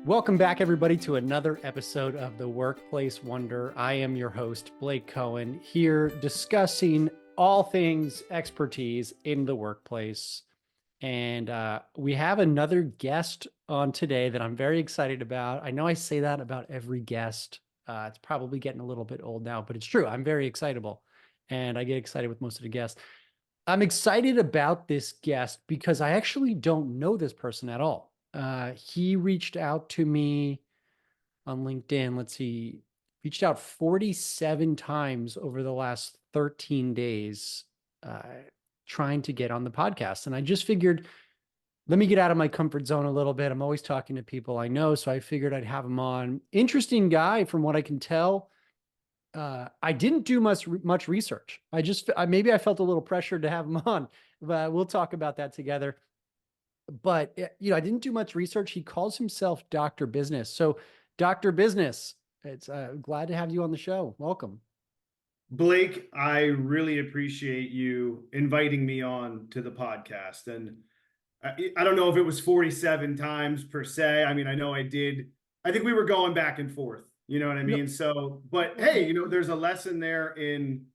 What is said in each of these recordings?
Welcome back, everybody, to another episode of The Workplace Wonder. I am your host, Blake Cohen, here discussing all things expertise in the workplace. And we have another guest on today that I'm very excited about. I know I say that about every guest. It's probably getting a little bit old now, but it's true. I'm very excitable, and I get excited with most of the guests. I'm excited about this guest because I actually don't know this person at all. He reached out to me on LinkedIn. Let's see, reached out 47 times over the last 13 days, uh, trying to get on the podcast. And I just figured, let me get out of my comfort zone a little bit. I'm always talking to people I know, so I figured I'd have him on. Interesting guy, from what I can tell. I didn't do much research. Maybe I felt a little pressured to have him on, but we'll talk about that together. But I didn't do much research. He calls himself Dr. Business. So, Dr. Business, it's glad to have you on the show. Welcome. Blake, I really appreciate you inviting me on to the podcast. And I don't know if it was 47 times per se. I mean, I know I did. I think we were going back and forth. You know what I mean? No. So, but hey, there's a lesson there in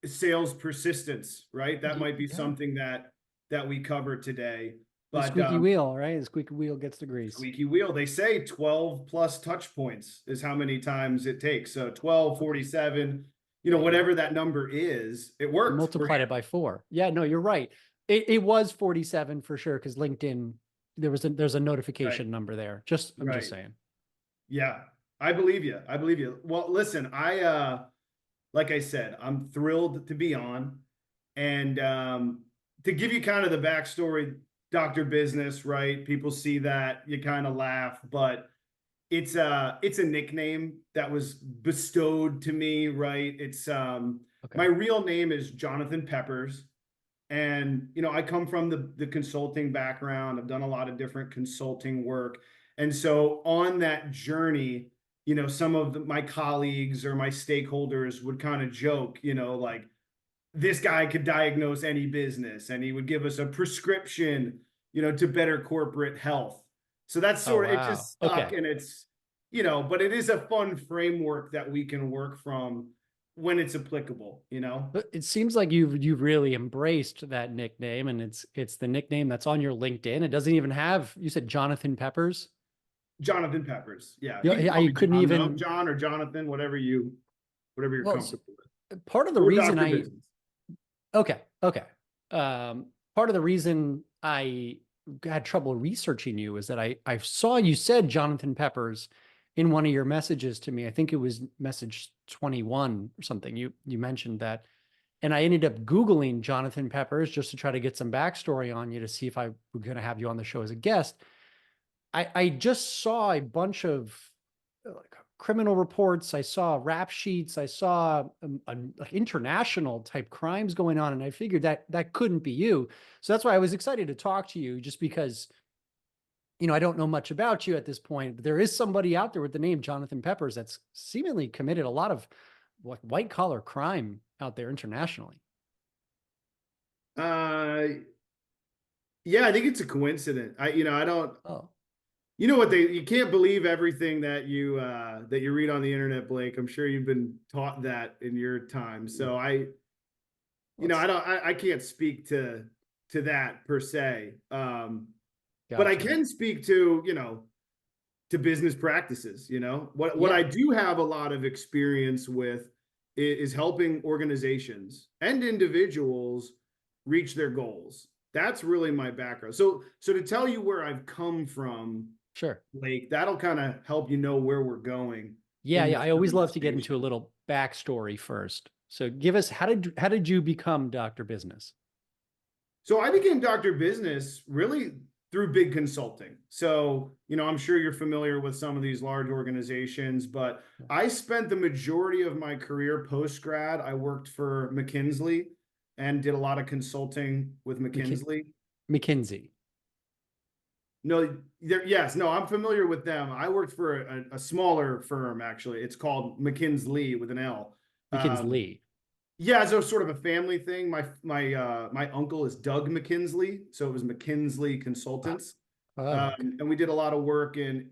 sales persistence, right? That might be something that we cover today. But, the squeaky wheel, right? The squeaky wheel gets the grease. Squeaky wheel. They say 12 plus touch points is how many times it takes. So 12, 47, whatever that number is, it worked. Multiplied it by 4. Yeah, no, you're right. It was 47 for sure, because LinkedIn, there's a notification number there. I'm just saying. Yeah, I believe you. I believe you. Well, listen, like I said, I'm thrilled to be on. And to give you kind of the backstory, Dr. Business, right? People see that, you kind of laugh, but it's a nickname that was bestowed to me, right? It's My real name is Jonathan Peppers. And, I come from the consulting background. I've done a lot of different consulting work. And so on that journey, some of my colleagues or my stakeholders would kind of joke, like, this guy could diagnose any business, and he would give us a prescription, to better corporate health. So that's sort of, it just stuck. And it's, but it is a fun framework that we can work from when it's applicable, But it seems like you've really embraced that nickname, and it's the nickname that's on your LinkedIn. It doesn't even have, you said Jonathan Peppers? Jonathan Peppers. Yeah. I couldn't even John or Jonathan, whatever you're comfortable with. Part of the reason part of the reason I had trouble researching you is that I saw you said Jonathan Peppers in one of your messages to me. I think it was message 21 or something. You mentioned that. And I ended up Googling Jonathan Peppers just to try to get some backstory on you, to see if I were going to have you on the show as a guest. I just saw a bunch of criminal reports. I saw rap sheets. I saw international type crimes going on. And I figured that couldn't be you. So that's why I was excited to talk to you, just because, I don't know much about you at this point, but there is somebody out there with the name Jonathan Peppers that's seemingly committed a lot of white collar crime out there internationally. Yeah, I think it's a coincidence. I don't. Oh. You can't believe everything that you read on the internet, Blake. I'm sure you've been taught that in your time. So I can't speak to that per se. Gotcha. But I can speak to business practices. What I do have a lot of experience with is helping organizations and individuals reach their goals. That's really my background. So to tell you where I've come from, sure, Blake, that'll kind of help where we're going. Yeah. I always love to get into a little backstory first. So give us, how did you become Dr. Business? So I became Dr. Business really through big consulting. So, I'm sure you're familiar with some of these large organizations, but I spent the majority of my career post-grad. I worked for McKinsey and did a lot of consulting with McKinsey. McKinsey. No, I'm familiar with them. I worked for a smaller firm, actually. It's called McKinsey with an L. McKinsey. Yeah, so sort of a family thing. My uncle is Doug McKinsey, so it was McKinsey Consultants. And we did a lot of work in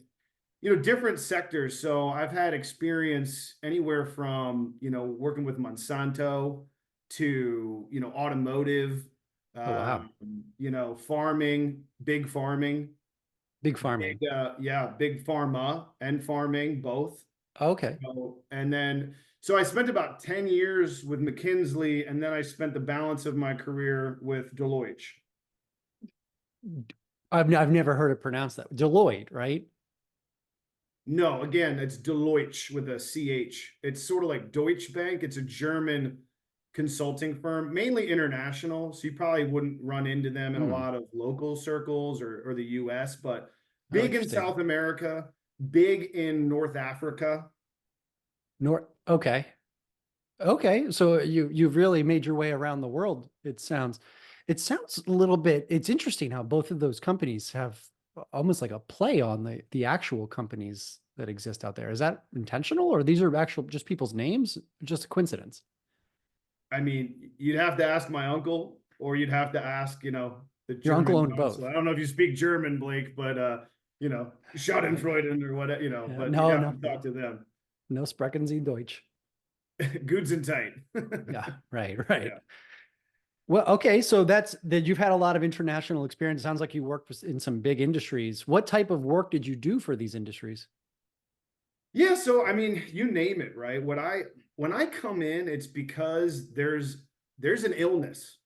different sectors. So I've had experience anywhere from, working with Monsanto to, automotive, Oh, wow. um, farming, big farming, Big farming. big pharma and farming, both. Okay. And then, so I spent about 10 years with McKinsey, and then I spent the balance of my career with Deloitte. I've never heard it pronounced that. Deloitte, right? No, again, it's Deloitte with a CH. It's sort of like Deutsche Bank. It's a German consulting firm, mainly international. So you probably wouldn't run into them in a Hmm. lot of local circles or the US, but Oh, big in interesting. South America, big in North Africa. Okay. Okay. So you've really made your way around the world. It sounds a little bit, it's interesting how both of those companies have almost like a play on the actual companies that exist out there. Is that intentional, or these are actual just people's names? Just a coincidence? I mean, you'd have to ask my uncle, or you'd have to ask, the Your uncle German owned consul. both. I don't know if you speak German, Blake, but Uh, Schadenfreude or whatever, yeah, but you'd no, have to no, talk to them. no sprechen Sie Deutsch. Goods and tight. Yeah, right, right. Yeah. Well, okay, so that's that you've had a lot of international experience. It sounds like you worked in some big industries. What type of work did you do for these industries? Yeah, so I mean, you name it, right? When I come in, it's because there's an illness.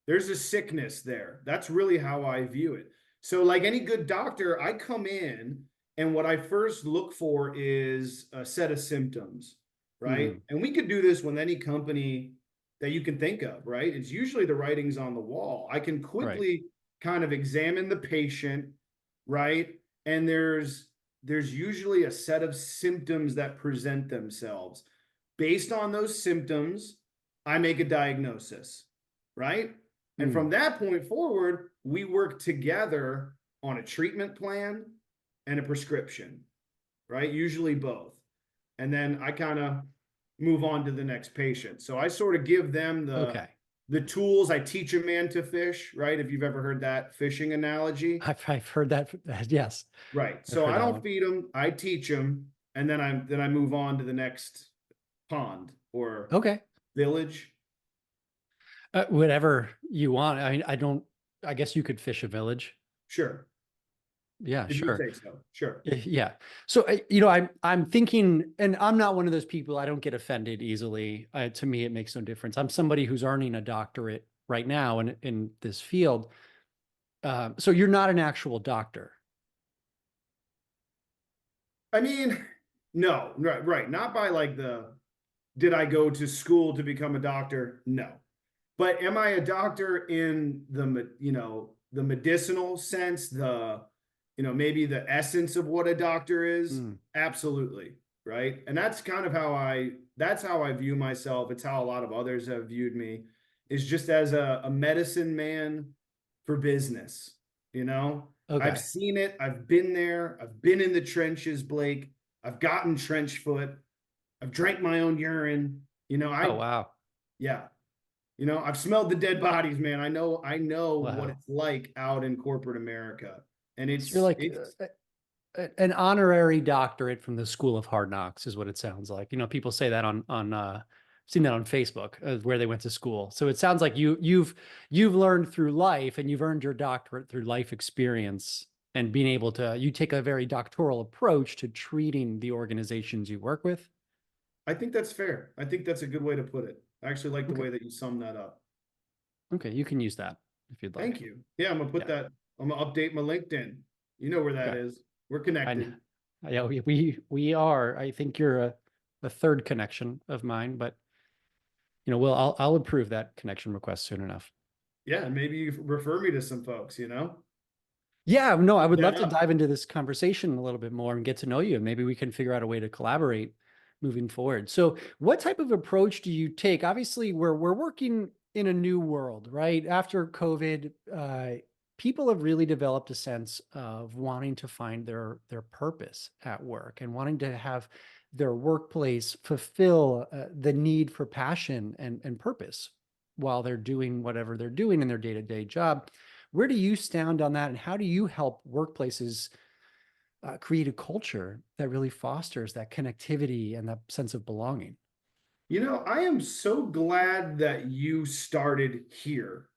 There's a sickness there. That's really how I view it. So like any good doctor, I come in and what I first look for is a set of symptoms, right? Hmm. And we could do this with any company that you can think of, right? It's usually the writings on the wall. I can Right. quickly kind of examine the patient, right? And there's usually a set of symptoms that present themselves. Based on those symptoms, I make a diagnosis, right? And Hmm. from that point forward, we work together on a treatment plan and a prescription, right? Usually both. And then I kind of move on to the next patient. So I sort of give them Okay. the tools. I teach a man to fish, right? If you've ever heard that fishing analogy. I've heard that. Yes, Right. I've So heard I that don't one. feed them, I teach them, and then I move on to the next pond or Okay. village. Whatever you want. I don't, I guess you could fish a village. Sure. Yeah, If you sure. say so. Sure. Yeah. So, I'm thinking, and I'm not one of those people, I don't get offended easily. To me, it makes no difference. I'm somebody who's earning a doctorate right now in this field. So you're not an actual doctor. I mean, no, right, right. Not by like did I go to school to become a doctor? No. But am I a doctor in the medicinal sense, maybe the essence of what a doctor is? Mm, Absolutely, right? And that's kind of how I view myself. It's how a lot of others have viewed me, is just as a medicine man for business, you know? I've okay. seen it, I've been there, I've been in the trenches, Blake. I've gotten trench foot, I've drank my own urine. Oh, wow. Yeah, I've smelled the dead bodies, man. I know what Wow. it's like out in corporate America. And So you're it's like it's an honorary doctorate from the School of Hard Knocks is what it sounds like. People say that on seen that on Facebook, where they went to school. So it sounds like you've learned through life, and you've earned your doctorate through life experience, and being able to, you take a very doctoral approach to treating the organizations you work with. I think that's fair. I think that's a good way to put it. I actually like the Okay. way that you sum that up. Okay. You can use that if you'd Thank like. you. Yeah, Yeah. I'm gonna update my LinkedIn. You know where that Okay. is. We're I know. connected. Yeah, we are. I think you're a third connection of mine, but I'll approve that connection request soon enough. Yeah, and maybe you refer me to some folks. Yeah, no, I Hook would that love to up. dive into this conversation a little bit more and get to know you. Maybe we can figure out a way to collaborate moving forward. So, what type of approach do you take? Obviously, we're working in a new world, right? After COVID, people have really developed a sense of wanting to find their purpose at work and wanting to have their workplace fulfill the need for passion and purpose while they're doing whatever they're doing in their day-to-day job. Where do you stand on that, and how do you help workplaces create a culture that really fosters that connectivity and that sense of belonging. You know, I am so glad that you started here,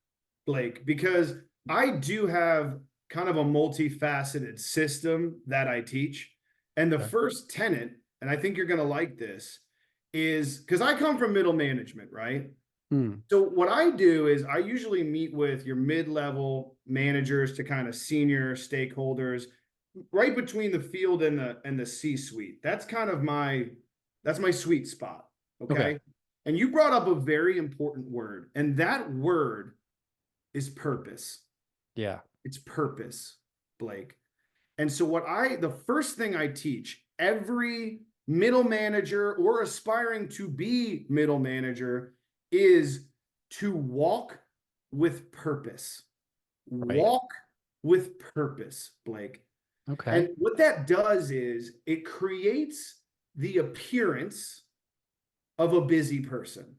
Blake, because I do have kind of a multifaceted system that I teach. And the Okay. first tenet, and I think you're going to like this, is because I come from middle management, right? Hmm. So what I do is I usually meet with your mid-level managers to kind of senior stakeholders right between the field and the C-suite. That's my sweet spot, Okay. okay? And you brought up a very important word, and that word is purpose. Yeah. It's purpose, Blake. And so the first thing I teach every middle manager or aspiring to be middle manager is to walk with purpose. Right. Walk with purpose, Blake. Okay. And what that does is it creates the appearance of a busy person.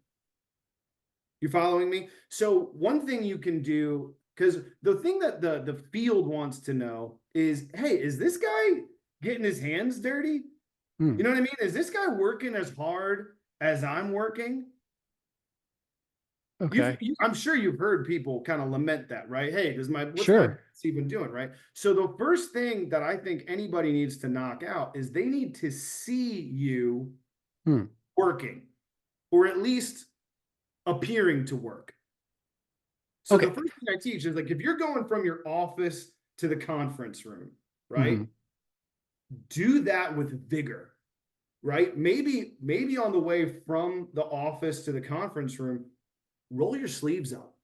You following me? So one thing you can do, because the thing that the field wants to know is, hey, is this guy getting his hands dirty? Hmm. You know what I mean? Is this guy working as hard as I'm working? Okay. I'm sure you've heard people kind of lament that, right? Hey, what's my Sure. boss even doing, right? So the first thing that I think anybody needs to knock out is they need to see you Hmm. working, or at least appearing to work. So the Okay. first thing I teach is like if you're going from your office to the conference room, right? Hmm. Do that with vigor, right? Maybe on the way from the office to the conference room, roll your sleeves up.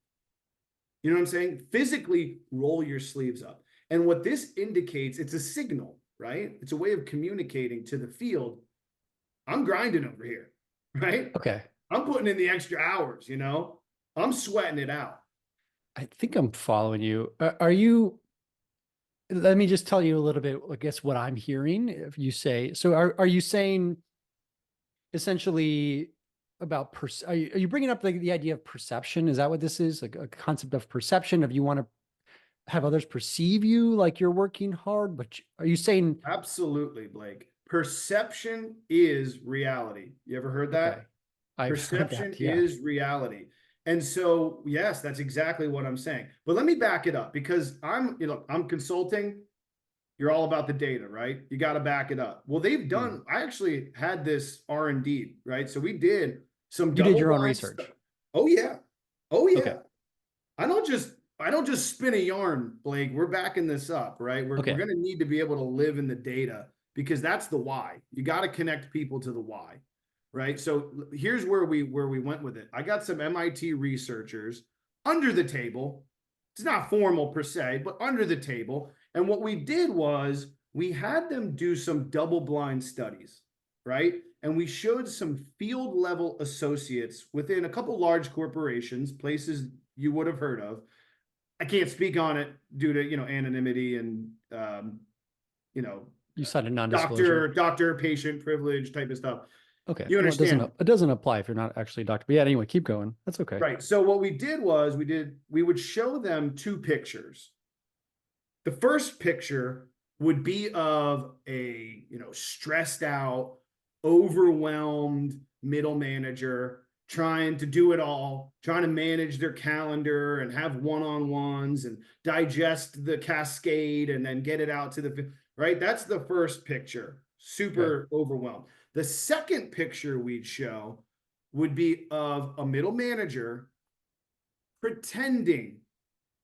You know what I'm saying? Physically roll your sleeves up. And what this indicates, it's a signal, right? It's a way of communicating to the field. I'm grinding over here, right? Okay. I'm putting in the extra hours, you know? I'm sweating it out. I think I'm following you. Are you, let me just tell you a little bit, I guess, what I'm hearing. If you say, so are you saying essentially about, are you bringing up the idea of perception? Is that what this is? Like a concept of perception of you want to have others perceive you like you're working hard, but are you saying, Absolutely, Blake. Perception is reality. You ever heard that? okay, I've heard Perception that. Yeah. is reality. And so, yes, that's exactly what I'm saying. But let me back it up because I'm consulting. You're all about the data, right? You got to back it up. Well, Hmm. I actually had this R&D, right? So we did some You did double your own blind stuff. research. Oh yeah. Oh Okay. yeah. I don't just spin a yarn, Blake. We're backing this up, right? We're Okay. going to need to be able to live in the data because that's the why. You got to connect people to the why, right? So here's where we went with it. I got some MIT researchers under the table. It's not formal per se, but under the table. And what we did was we had them do some double blind studies, right? And we showed some field level associates within a couple large corporations, places you would have heard of. I can't speak on it due to anonymity and you know You cited non-disclosure. doctor patient privilege type of stuff. Okay. You Well, understand, it doesn't apply if you're not actually a doctor. But yeah, anyway, keep going. That's okay. right? So what we did was we would show them two pictures. The first picture would be of a stressed out, overwhelmed middle manager trying to do it all, trying to manage their calendar and have one-on-ones and digest the cascade and then get it out to the right. That's the first picture, Okay. super overwhelmed. The second picture we'd show would be of a middle manager pretending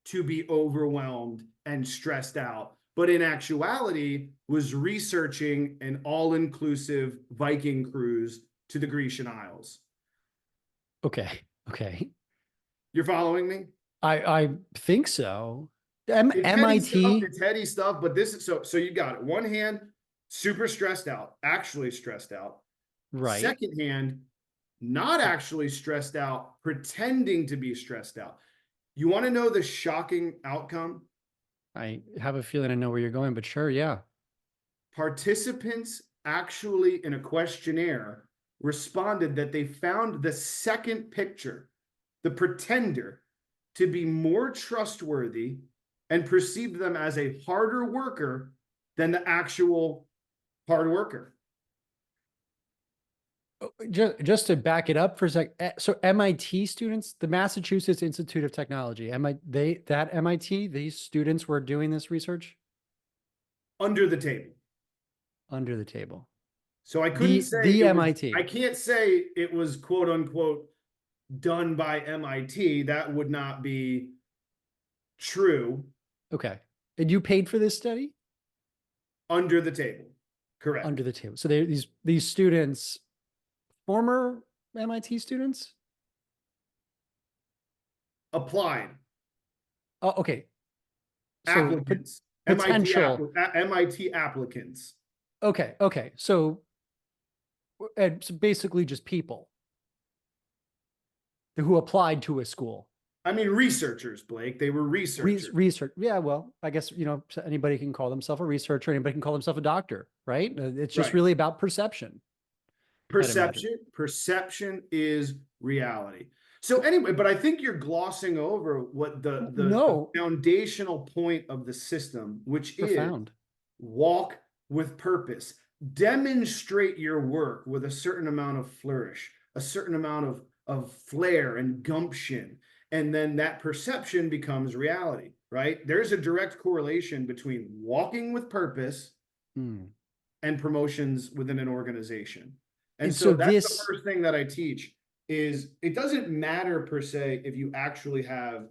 to be overwhelmed and stressed out, but in actuality was researching an all-inclusive Viking cruise to the Grecian Isles. Okay. Okay. You're following me? I think so. It's heady stuff. MIT. It's heady stuff, but this is so you got it. One hand, super stressed out, actually stressed out. Right. Second hand, not actually stressed out, pretending to be stressed out. You want to know the shocking outcome? I have a feeling I know where you're going, but sure. Yeah. Participants actually in a questionnaire responded that they found the second picture, the pretender, to be more trustworthy and perceived them as a harder worker than the actual hard worker. Just to back it up for a sec. So MIT students, the Massachusetts Institute of Technology, MIT, these students were doing this research Under the table. under the table. So I couldn't say The it was, MIT. I can't say it was quote unquote done by MIT. That would not be true. Okay. And you paid for this study? Under the table. Correct. Under the table. So these students, former MIT students? Applied. Oh, okay. So Applicants. potential. MIT applicants. Okay. Okay. So it's basically just people who applied to a school. I mean, researchers, Blake. They were researchers. Research. Yeah. Well, I guess, anybody can call themselves a researcher. Anybody can call themselves a doctor, right? It's just Right. really about perception. Perception is reality. So anyway, but I think you're glossing over what the foundational point of the system, which Profound. is walk with purpose. Demonstrate your work with a certain amount of flourish, a certain amount of flair and gumption. And then that perception becomes reality, right? There's a direct correlation between walking with purpose and promotions within an organization. And so that's the first thing that I teach is it doesn't matter per se if you actually have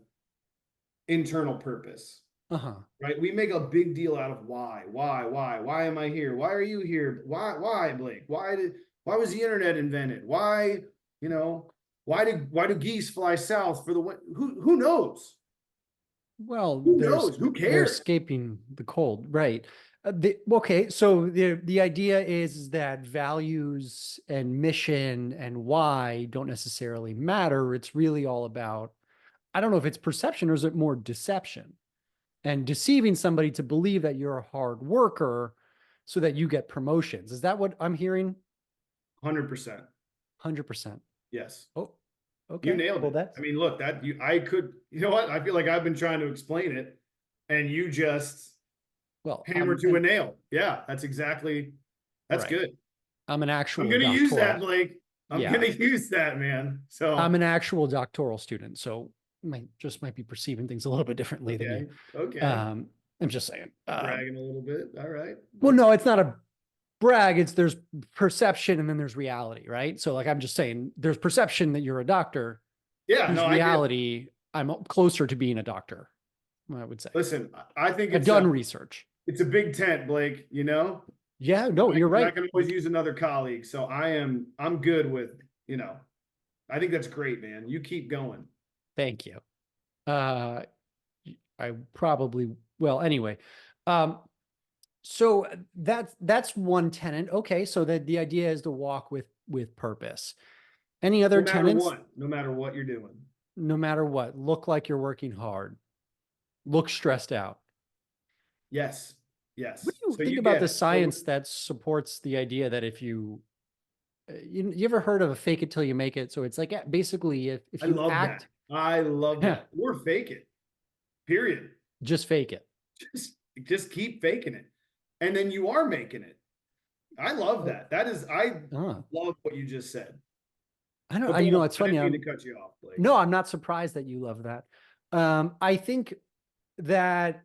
internal purpose, right? We make a big deal out of why am I here? Why are you here? Why Blake? Why was the internet invented? Why do geese fly south for the wind? Who knows? Well, who knows? Who cares? They're escaping the cold, right? Okay, so the idea is that values and mission and why don't necessarily matter. It's really all about, I don't know if it's perception or is it more deception and deceiving somebody to believe that you're a hard worker so that you get promotions. Is that what I'm hearing? 100%. 100%. Yes. Oh, okay. You nailed it. I mean, look, I could, you know what? I feel like I've been trying to explain it and you just hammer to a nail. Yeah, that's exactly, that's right. Good. I'm an actual I'm going to use that, Blake. I'm going to use that, man. So I'm an actual doctoral student. So might be perceiving things a little bit differently than you. Okay. I'm just saying. Bragging a little bit. All right. Well, no, it's not a brag. There's perception and then there's reality, right? So like, I'm just saying there's perception that you're a doctor. Yeah. No, reality, I'm closer to being a doctor, I would say. Listen, I think I've done research. It's a big tent, Blake, Yeah, no, you're right. I can always use another colleague. So I'm good with, I think that's great, man. You keep going. Thank you. I probably, well, anyway. So that's one tenet. Okay. So that the idea is to walk with purpose. Any other tenets? No matter what you're doing. No matter what, look like you're working hard. Look stressed out. Yes. Yes. What do you think about the science that supports the idea that if you ever heard of a fake it till you make it? So it's like, basically if you act. I love that. Or fake it. Period. Just fake it. Just keep faking it. And then you are making it. I love that. I love what you just said. I know, it's funny. I didn't mean to cut you off, Blake. No, I'm not surprised that you love that. I think that,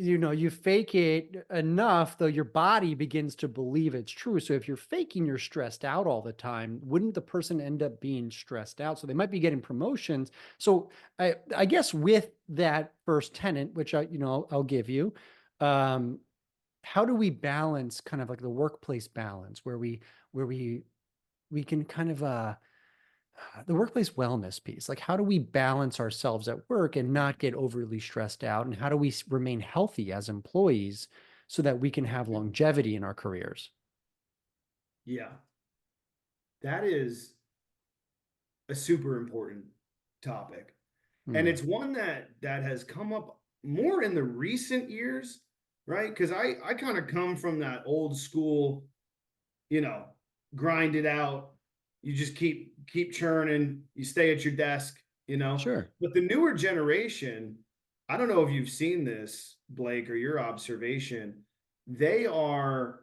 you fake it enough, though your body begins to believe it's true. So if you're faking you're stressed out all the time, wouldn't the person end up being stressed out? So they might be getting promotions. So I guess with that first tenet, which I'll give you, how do we balance kind of like the workplace balance where we can kind of, the workplace wellness piece, like how do we balance ourselves at work and not get overly stressed out? And how do we remain healthy as employees so that we can have longevity in our careers? Yeah. That is a super important topic. And it's one that has come up more in the recent years, right? Because I kind of come from that old school, grind it out. You just keep churning, you stay at your desk, Sure. But the newer generation, I don't know if you've seen this, Blake, or your observation. They are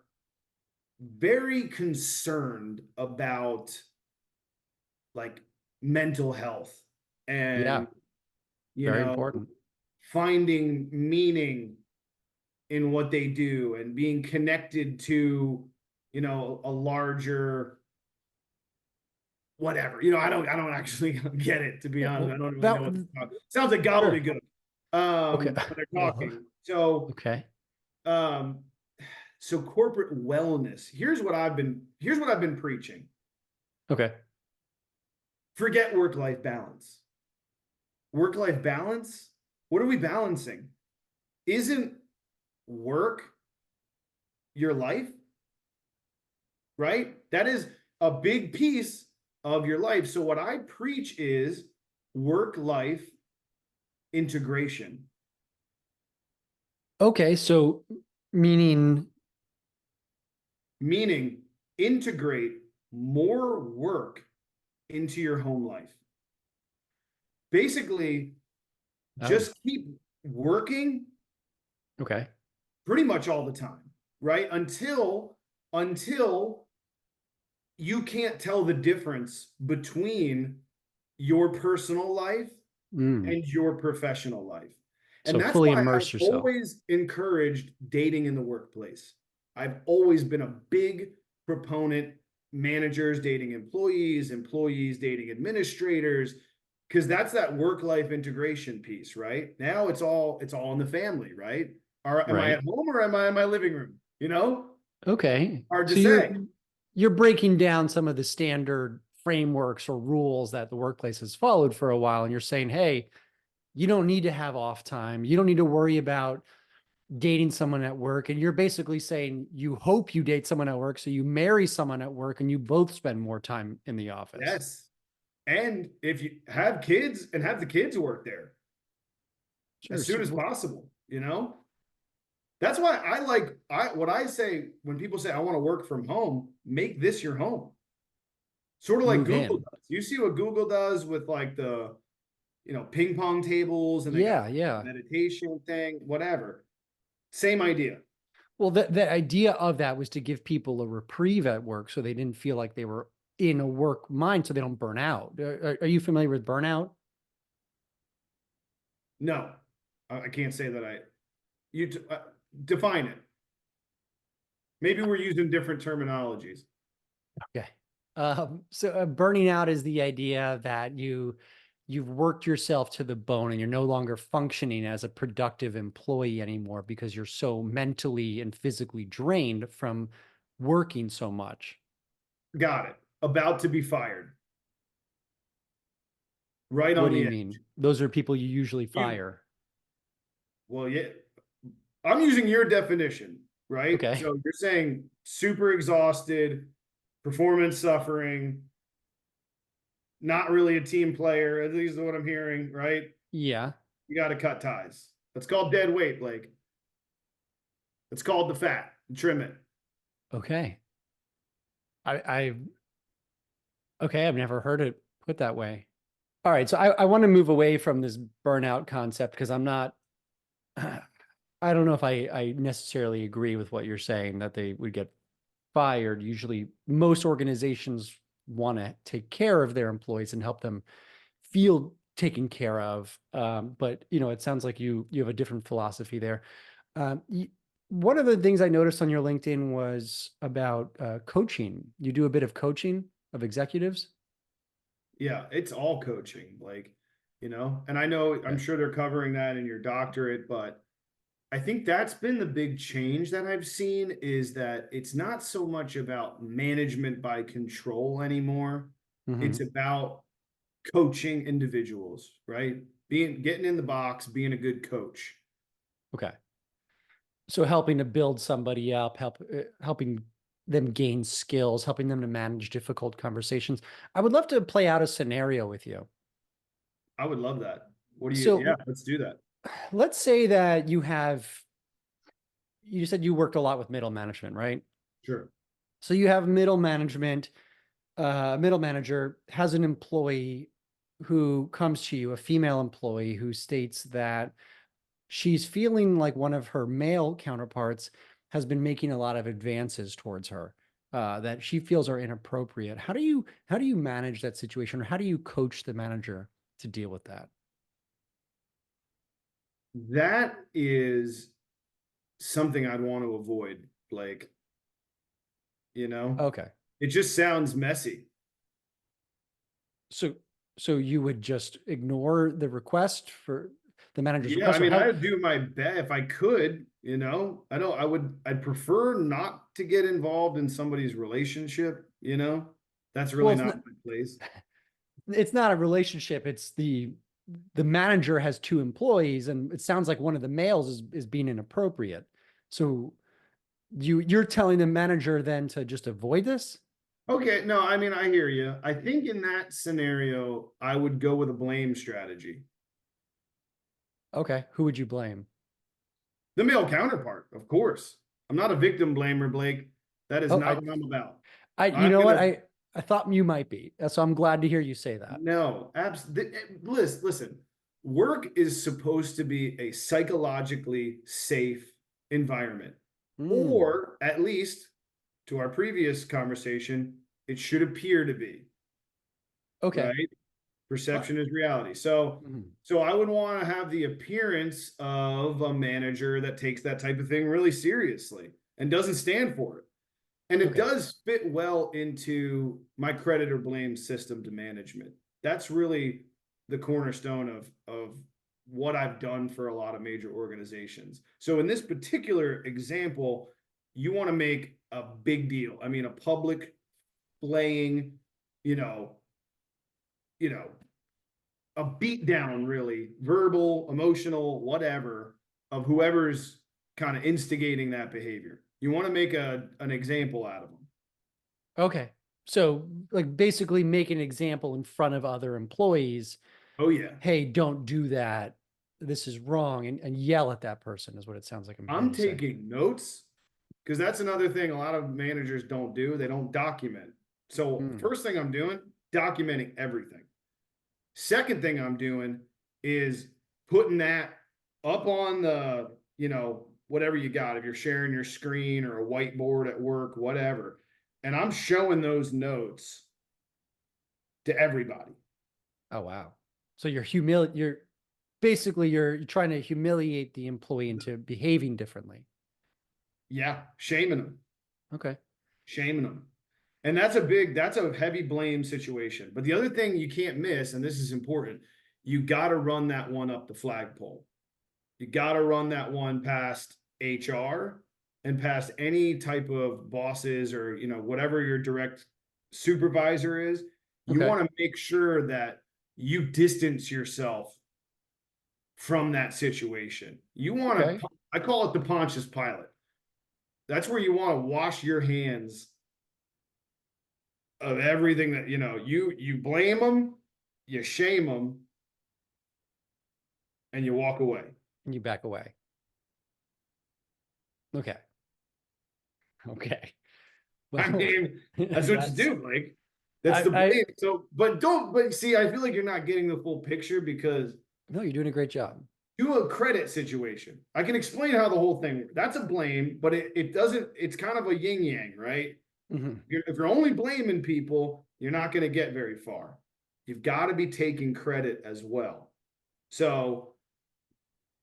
very concerned about like mental health Yeah, and, you very know, important. finding meaning in what they do and being connected to, a larger whatever. I don't actually get it, to be Yeah, honest. I well, don't really that know what it's about. Sounds like sure. gobbledygook. Okay. When they're Well, talking. So, okay. um, so corporate wellness. Here's what I've been preaching. Okay. Forget work-life balance. Work-life balance? What are we balancing? Isn't work your life? Right? That is a big piece of your life. So what I preach is work-life integration. Okay. So meaning, Meaning integrate more work into your home life. Basically, oh, just keep working okay. pretty much all the time, right? Until you can't tell the difference between your personal life Mm. and your professional life. And So that's fully why I've immerse yourself. always encouraged dating in the workplace. I've always been a big proponent, managers dating employees, employees dating administrators, because that's that work-life integration piece, right? Now it's all in the family, right? Am I Right. at home or am I in my living room? Okay. Hard to So say. you're breaking down some of the standard frameworks or rules that the workplace has followed for a while, and you're saying, hey, you don't need to have off time. You don't need to worry about dating someone at work. And you're basically saying you hope you date someone at work, so you marry someone at work and you both spend more time in the office. Yes. And if you have kids and have the kids work there Sure. as soon as possible. That's why what I say when people say I want to work from home, make this your home. Sort of like Move Google in. does. You see what Google does with like the, ping pong tables and they got Yeah, yeah. meditation thing, whatever. Same idea. Well, the idea of that was to give people a reprieve at work so they didn't feel like they were in a work mind so they don't burn out. Are you familiar with burnout? No, I can't say that define it. Maybe we're using different terminologies. Okay. So burning out is the idea that you've worked yourself to the bone and you're no longer functioning as a productive employee anymore because you're so mentally and physically drained from working so much. Got it. About to be fired. Right What on do you the edge. mean? Those are people you usually You fire. Well, yeah. I'm using your definition, right? Okay. So you're saying super exhausted, performance suffering, not really a team player. At least is what I'm hearing, right? Yeah. You got to cut ties. That's called dead weight, Blake. It's called the fat. Trim it. Okay. I okay, I've never heard it put that way. All right, so I want to move away from this burnout concept because I'm not I don't know if I necessarily agree with what you're saying that they would get fired. Usually, most organizations want to take care of their employees and help them feel taken care of. But it sounds like you have a different philosophy there. One of the things I noticed on your LinkedIn was about coaching. You do a bit of coaching of executives. Yeah, it's all coaching, Blake. And I know I'm Okay. sure they're covering that in your doctorate, but I think that's been the big change that I've seen is that it's not so much about management by control anymore. Hmm. It's about coaching individuals, right? Getting in the box, being a good coach. Okay. So helping to build somebody up, helping them gain skills, helping them to manage difficult conversations. I would love to play out a scenario with you. I would love that. Yeah, So let's do that. let's say that you said you worked a lot with middle management, right? Sure. So you have middle management, middle manager has an employee who comes to you, a female employee who states that she's feeling like one of her male counterparts has been making a lot of advances towards her that she feels are inappropriate. How do you manage that situation, or how do you coach the manager to deal with that? That is something I'd want to avoid, Blake. You know, Okay. it just sounds messy. So so you would just ignore the request for the manager's Yeah, I request, or mean, how? I'd do my best if I could, you know. I'd prefer not to get involved in somebody's relationship, you know. That's Well, really not my place. it's not a relationship. It's the manager has two employees, and it sounds like one of the males is being inappropriate. So you're telling the manager then to just avoid this? Okay, no, I mean, I hear you. I think in that scenario, I would go with a blame strategy. Okay, who would you blame? The male counterpart, of course. I'm not a victim blamer, Blake. That is Oh, not what I'm about. you I'm know what? gonna I thought you might be. So I'm glad to hear you say that. no, listen, work is supposed to be a psychologically safe environment, Mm, or at least to our previous conversation, it should appear to be, okay. right? Uh, Perception is reality. So, mhm. so I would want to have the appearance of a manager that takes that type of thing really seriously and doesn't stand for it. And it Okay. does fit well into my credit or blame system to management. That's really the cornerstone of what I've done for a lot of major organizations. So in this particular example, you want to make a big deal. I mean, a public playing, you know, you know, a beat down, really, verbal, emotional, whatever, of whoever's kind of instigating that behavior. You want to make an example out of them. Okay. So like basically make an example in front of other employees. Oh yeah. Hey, don't do that. This is wrong, and yell at that person is what it sounds like I'm hearing I'm you say. taking notes because that's another thing a lot of managers don't do. They don't document. So Mm, first thing I'm doing, documenting everything. Second thing I'm doing is putting that up on the, whatever you got, if you're sharing your screen or a whiteboard at work, whatever. And I'm showing those notes to everybody. oh wow. So you're basically you're trying to humiliate the employee into behaving differently. Yeah, shaming them, Okay. shaming them. And that's a heavy blame situation. But the other thing you can't miss, and this is important, you got to run that one up the flagpole. You got to run that one past HR and past any type of bosses or, whatever your direct supervisor is. You Okay. want to make sure that you distance yourself from that situation. You want Okay. to, I call it the Pontius Pilate. That's where you want to wash your hands of everything that, you blame them, you shame them, and you walk away. And you back away. Okay. Okay. I Well, mean, that's what you that's do, Blake. That's the I blame. So, but see, I feel like you're not getting the full picture because no, you're doing a great job. do a credit situation. I can explain how the whole thing, that's a blame, but it doesn't, it's kind of a yin yang, right? Mhm. If you're only blaming people, you're not going to get very far. You've got to be taking credit as well. So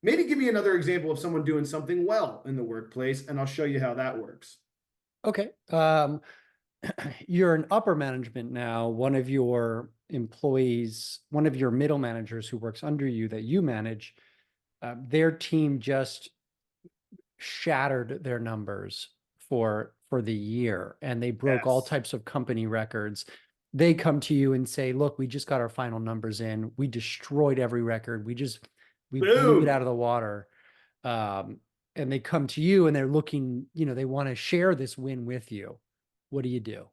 maybe give me another example of someone doing something well in the workplace, and I'll show you how that works. Okay. You're an upper management now. One of your employees, one of your middle managers who works under you that you manage, their team just shattered their numbers for the year, and they broke all Yes. types of company records. They come to you and say, look, we just got our final numbers in, we destroyed every record, we blew it out Boom. of the water. um, and they come to you and they're looking, they want to share this win with you. What do you do?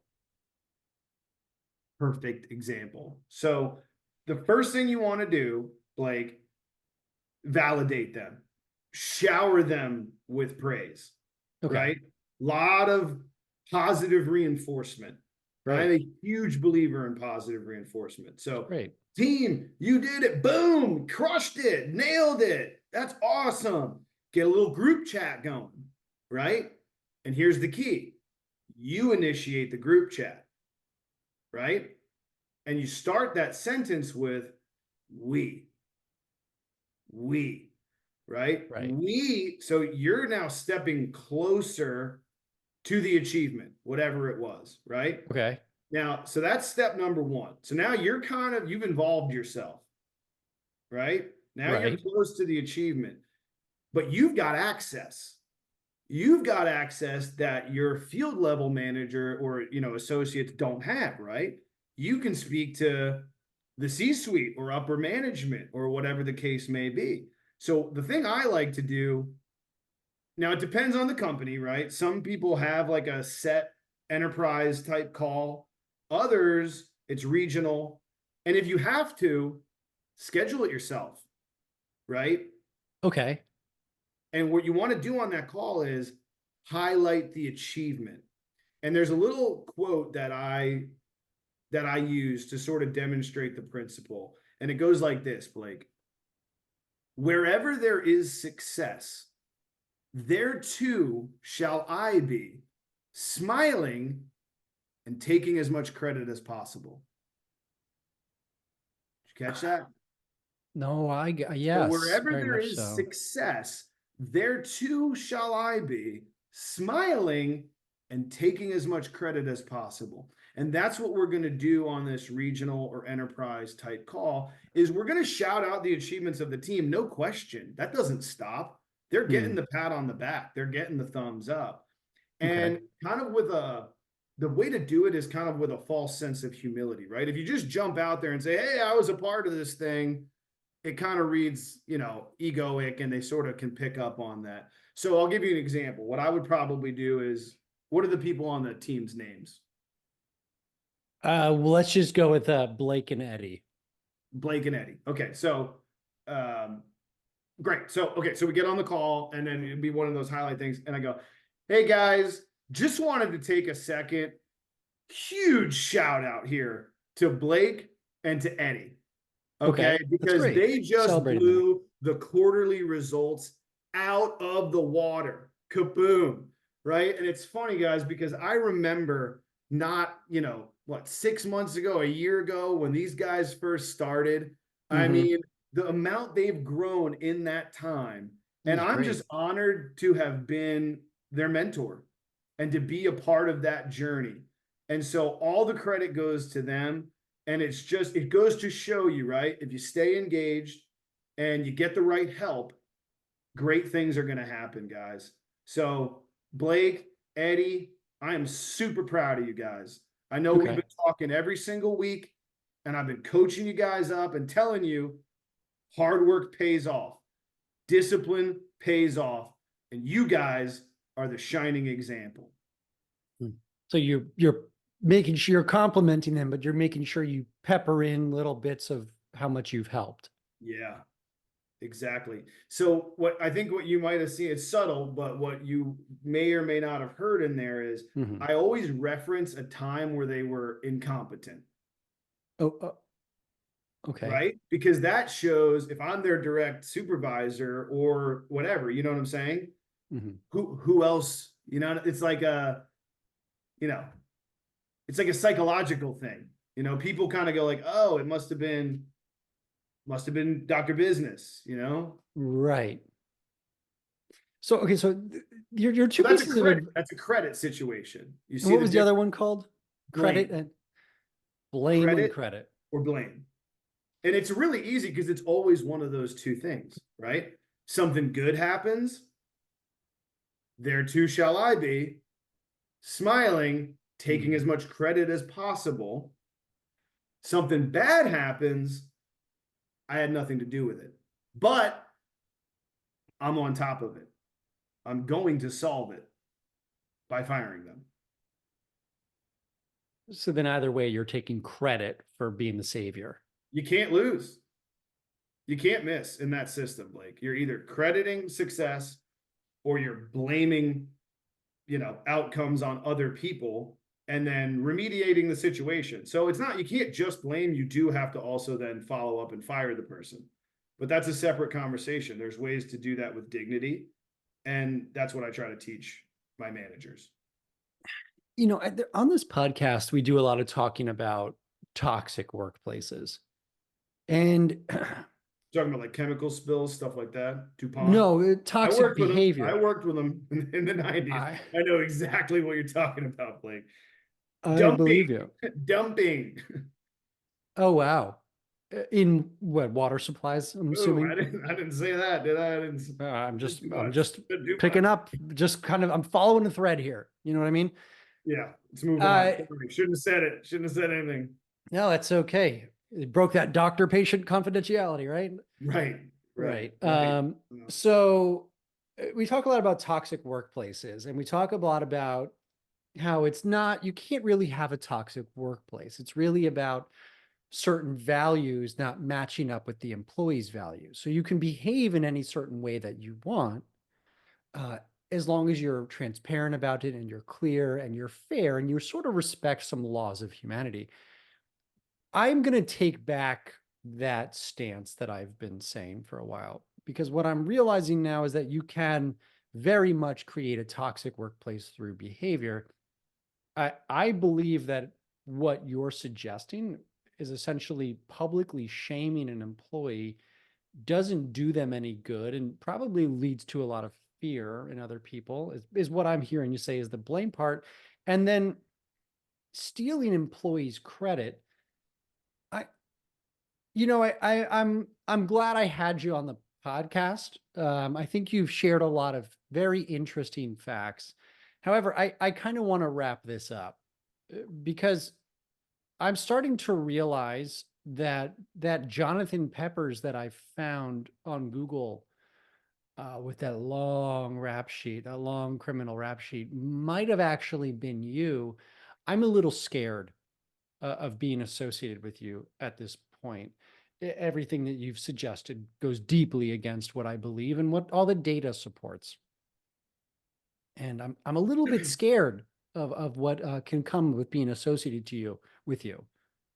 Perfect example. So the first thing you want to do, Blake, validate them, shower them with praise, Okay, right? A lot of positive reinforcement. I'm great, a huge believer in positive reinforcement. So, great. team, you did it. Boom, crushed it, nailed it. That's awesome. Get a little group chat going, right? And here's the key. You initiate the group chat, right? And you start that sentence with we, right? Right. So you're now stepping closer to the achievement, whatever it was, right? Okay. Now, so that's step number one. So now you've involved yourself, right? Now you're Right. close to the achievement, but you've got access. You've got access that your field level manager or associates don't have, right? You can speak to the C-suite or upper management or whatever the case may be. So the thing I like to do now, it depends on the company, right? Some people have like a set enterprise type call. Others, it's regional. And if you have to, schedule it yourself, right? Okay. And what you want to do on that call is highlight the achievement. And there's a little quote that I use to sort of demonstrate the principle. And it goes like this, Blake. Wherever there is success, there too shall I be, smiling and taking as much credit as possible. Did you catch that? No, So yes, wherever very there much is so. success, there too shall I be, smiling and taking as much credit as possible. And that's what we're going to do on this regional or enterprise type call is we're going to shout out the achievements of the team. No question. That doesn't stop. They're getting Hmm. the pat on the back. They're getting the thumbs up. Okay. And kind of the way to do it is kind of with a false sense of humility, right? If you just jump out there and say, hey, I was a part of this thing, it kind of reads, egoic, and they sort of can pick up on that. So I'll give you an example. What I would probably do is, what are the people on the team's names? Well, let's just go with Blake and Eddie. Blake and Eddie. Okay, so um, great. So okay, so we get on the call, and then it'd be one of those highlight things, and I go, "Hey guys, just wanted to take a second. Huge shout out here to Blake and to Eddie. Okay. Okay, That's because great. they just Celebrating them. blew the quarterly results out of the water. Kaboom. Right. And it's funny, guys, because I remember not, 6 months ago, a year ago, when these guys first started. I Mm-hmm. mean, the amount they've grown in that time. It And was I'm great. just honored to have been their mentor and to be a part of that journey. And so all the credit goes to them. And it goes to show you, right? If you stay engaged and you get the right help, great things are going to happen, guys. So, Blake, Eddie, I am super proud of you guys. I know we've Okay. been talking every single week, and I've been coaching you guys up and telling you hard work pays off, discipline pays off, and you guys are the shining example. Hmm. So you're making sure you're complimenting them, but you're making sure you pepper in little bits of how much you've helped. Yeah. Exactly. So what you might have seen, it's subtle, but what you may or may not have heard in there is Mm-hmm. I always reference a time where they were incompetent, Oh, okay. right? Because that shows if I'm their direct supervisor or whatever, you know what I'm saying? Mm-hmm. Who else, it's like you know, it's like a psychological thing. People kind of go like, "Oh, it must have been Dr. Business." Right. So okay, so your two So that's a pieces of credit. That's a credit situation. You and see what the was the difference? other one called? Credit Blame, and blame and credit credit. or blame. And it's really easy because it's always one of those two things, right? Something good happens, there too shall I be, smiling, taking as Mm-hmm. much credit as possible. Something bad happens, I had nothing to do with it, but I'm on top of it. I'm going to solve it by firing them. So then either way, you're taking credit for being the savior. You can't lose. You can't miss in that system, Blake. You're either crediting success or you're blaming, outcomes on other people and then remediating the situation. So it's not, you can't just blame, you do have to also then follow up and fire the person. but that's a separate conversation. There's ways to do that with dignity. And that's what I try to teach my managers. On this podcast, we do a lot of talking about toxic workplaces. And Talking about like chemical spills, stuff like that. DuPont. no, I toxic worked with them. I behavior. worked with them in the 90s. I I know exactly what you're talking about, Blake. I Dumping, believe you. dumping. Oh wow. In what, water supplies, I'm Oh, assuming. I didn't say that, did I? I didn't I'm say just too I'm much. just Said too picking much. up, just kind of I'm following the thread here. You know what I mean? Yeah, let's move on. Uh Sorry, shouldn't have said it. Shouldn't have said anything. no, that's okay. It broke that doctor-patient confidentiality, right? Right, right, Right. right. So we talk a lot about toxic workplaces, and we talk a lot about how it's not, you can't really have a toxic workplace. It's really about certain values not matching up with the employee's values. So you can behave in any certain way that you want, uh, as long as you're transparent about it and you're clear and you're fair and you sort of respect some laws of humanity. I'm going to take back that stance that I've been saying for a while, because what I'm realizing now is that you can very much create a toxic workplace through behavior. I believe that what you're suggesting is essentially publicly shaming an employee doesn't do them any good and probably leads to a lot of fear in other people, is what I'm hearing you say is the blame part. And then stealing employees' credit. I, I'm glad I had you on the podcast. I think you've shared a lot of very interesting facts. However, I kind of want to wrap this up because I'm starting to realize that Jonathan Peppers that I found on Google, with that long rap sheet, that long criminal rap sheet, might have actually been you. I'm a little scared of being associated with you at this point. Everything that you've suggested goes deeply against what I believe and what all the data supports. And I'm a little bit scared of what can come with being associated with you.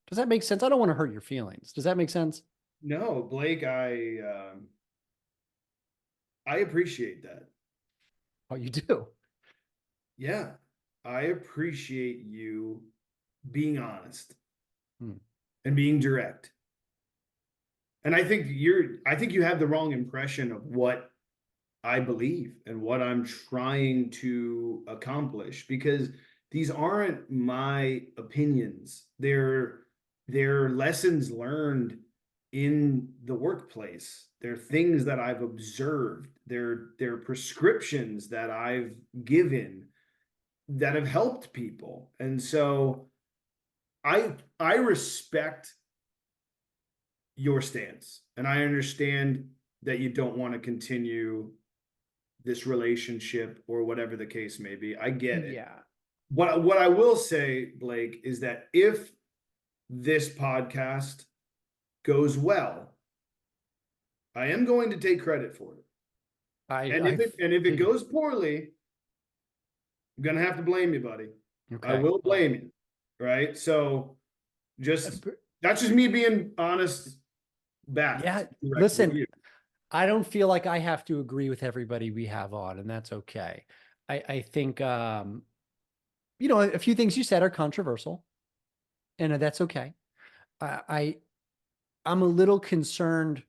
Does that make sense? I don't want to hurt your feelings. Does that make sense? No, Blake, I appreciate that. Oh, you do. Yeah, I appreciate you being honest Hmm. and being direct. And I think you have the wrong impression of what I believe and what I'm trying to accomplish, because these aren't my opinions. They're lessons learned in the workplace. They're things that I've observed. They're prescriptions that I've given that have helped people. And so I respect your stance, and I understand that you don't want to continue this relationship or whatever the case may be. I get it. Yeah. What I will say, Blake, is that if this podcast goes well, I am going to take credit for it. And I if it figured. goes poorly, I'm gonna have to blame you, buddy. I Okay. will Well, blame you. Right. So uh, just b- that's just me being honest back yeah, direct with listen, you. I don't feel like I have to agree with everybody we have on, and that's okay. I think, a few things you said are controversial, and that's okay. I I'm a little concerned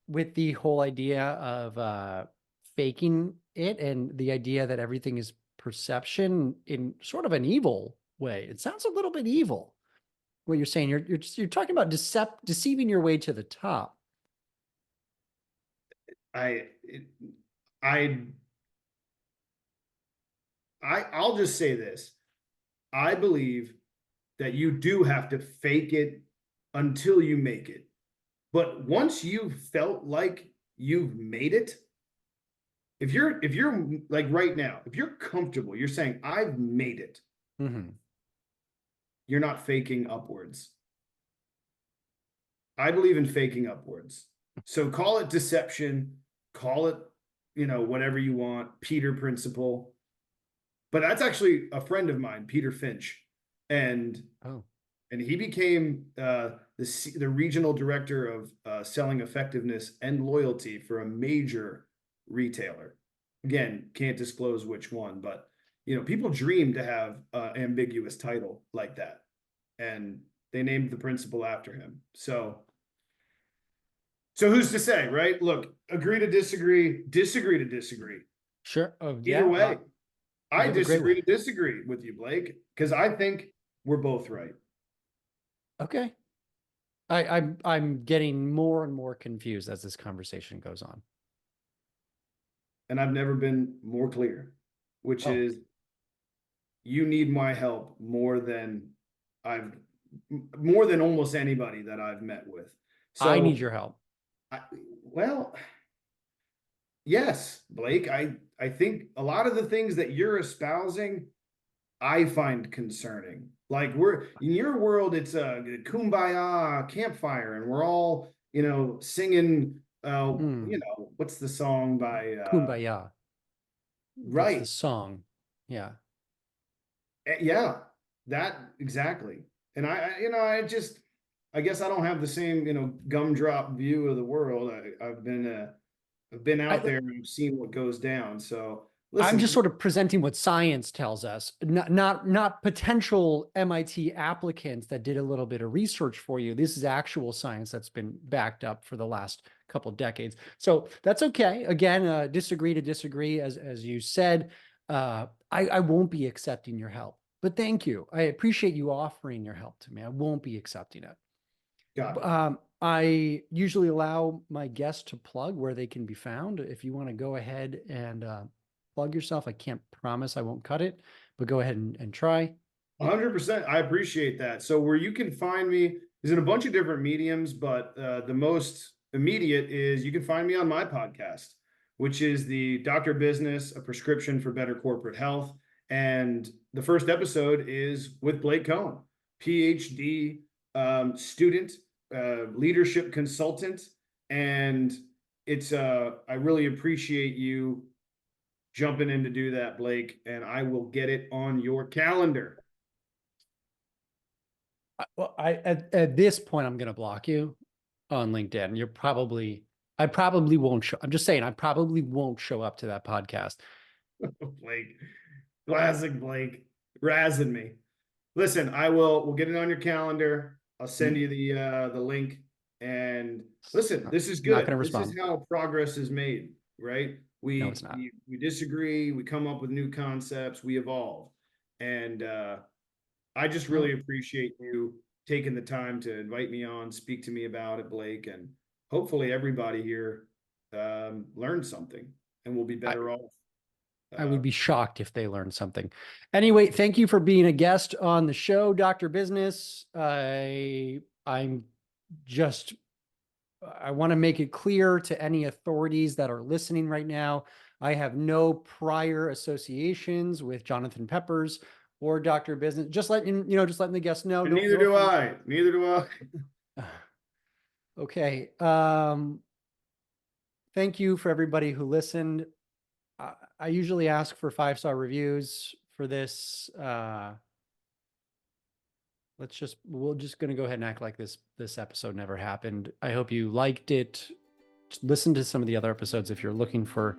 with the whole idea of faking it and the idea that everything is perception in sort of an evil way. It sounds a little bit evil. What you're saying, you're talking about deceiving your way to the top. I it, I I'll just say this. I believe that you do have to fake it until you make it. But once you've felt like you've made it, if you're like right now, if you're comfortable, you're saying I've made it, Mhm. you're not faking upwards. I believe in faking upwards. So call it deception, call it, whatever you want, Peter principle. But that's actually a friend of mine, Peter Finch. And Oh, and he became the regional director of selling effectiveness and loyalty for a major retailer. Again, can't disclose which one, but people dream to have an ambiguous title like that, and they named the principal after him. So who's to say, right? Look, agree to disagree, disagree to disagree. Sure. Oh, Either yeah. way, I You have a great disagree way. to disagree with you, Blake, because I think we're both right. Okay. I'm getting more and more confused as this conversation goes on. And I've never been more clear, which Oh, is you need my help I've more than almost anybody that I've met with. I need So, your help. well, yes, Blake, I think a lot of the things that you're espousing, I find concerning. Like we're in your world, it's a kumbaya campfire, and we're all, singing what's the song by Kumbaya. That's the right. song. Yeah. Yeah, that exactly. And I guess I don't have the same, gumdrop view of the world. I've been out I, there and seen what goes down. So I'm just listen, sort of presenting what science tells us, not potential MIT applicants that did a little bit of research for you. This is actual science that's been backed up for the last couple of decades. So that's okay. Again, disagree to disagree, as you said. I won't be accepting your help, but thank you. I appreciate you offering your help to me. I won't be accepting it. got it. I usually allow my guests to plug where they can be found. If you want to go ahead and plug yourself, I can't promise I won't cut it, but go ahead and try. 100%. I appreciate that. So where you can find me is in a bunch of different mediums, but the most immediate is you can find me on my podcast, which is the Doctor Business, a prescription for better corporate health. And the first episode is with Blake Cohen, PhD student, leadership consultant. And I really appreciate you jumping in to do that, Blake, and I will get it on your calendar. Well, at this point, I'm going to block you on LinkedIn. I probably won't show. I'm just saying, I probably won't show up to that podcast. Blake, classic Blake, razzing me. Listen, we'll get it on your calendar. I'll send you the link. And listen, this is Not going good. to This is respond. how progress is made, right? No, it's not. We disagree, we come up with new concepts, we evolve. And I just really appreciate you taking the time to invite me on, speak to me about it, Blake, and hopefully everybody here learned something and will be better off. I would be shocked if they learned something. Anyway, thank you for being a guest on the show, Dr. Business. I'm just, I want to make it clear to any authorities that are listening right now. I have no prior associations with Jonathan Peppers or Dr. Business. Just letting the guests know. And No, neither no do offense. I. Neither do I. Okay. Thank you for everybody who listened. I usually ask for 5-star reviews for this. We're just going to go ahead and act like this episode never happened. I hope you liked it. Listen to some of the other episodes if you're looking for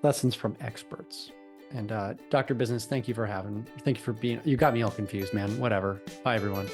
lessons from experts. And Dr. Business, thank you for being, you got me all confused, man. Whatever. Bye, everyone.